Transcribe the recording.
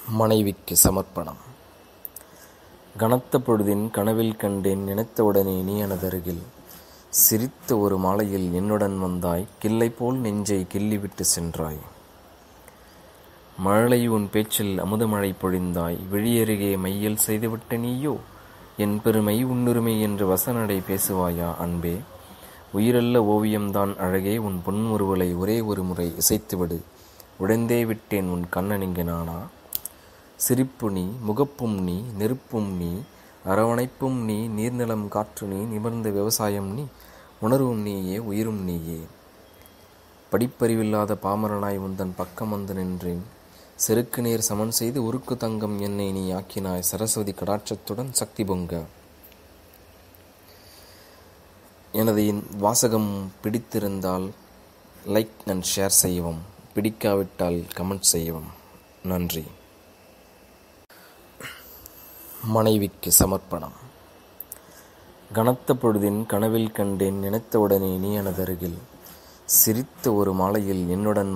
மனைவிக்கு சமர்ப்பணம். கனத்த பொழுதின் கனவில் கண்டேன் நினைத்தவுடனே நீ எனதருகில், சிரித்த ஒரு மாலையில் என்னுடன் வந்தாய், கிள்ளை போல் நெஞ்சை கிள்ளிவிட்டு சென்றாய். மழலை உன் பேச்சில் அமுதமழை பொழிந்தாய், விழியருகே மையல் செய்துவிட்ட நீயோ, என் பெருமை உன்னுரிமை என்று வசனடை பேசுவாயா அன்பே. உயிரல்ல ஓவியம்தான் அழகே, உன் பொன்முறுவலை ஒரே ஒரு முறை இசைத்துவிடு, உடைந்தே விட்டேன் உன் கண்ணனிங்கு நானா. சிரிப்பு நீ, முகப்பும் நீ, நெருப்பும் நீ, அரவணைப்பும் நீ, நீர்நிலம் காற்று நீ, நிமிர்ந்த விவசாயம் நீ, உணர்வும் நீயே, உயிரும் நீயே. படிப்பறிவில்லாத பாமரனாய் உந்தன் பக்கம் வந்து நின்றேன், செருக்கு நேர் சமன் செய்து உருக்கு தங்கம் என்னை நீ ஆக்கினாய், சரஸ்வதி கடாட்சத்துடன் சக்தி பொங்க. எனது வாசகம் பிடித்திருந்தால் லைக் அண்ட் ஷேர் செய்யவும், பிடிக்காவிட்டால் கமெண்ட் செய்யவும். நன்றி. மனைவிக்கு சமர்ப்பணம். கனத்த பொழுதின் கனவில் கண்டேன் நினைத்தவுடனே நீ எனதருகில், சிரித்த ஒரு மாலையில் என்னுடன்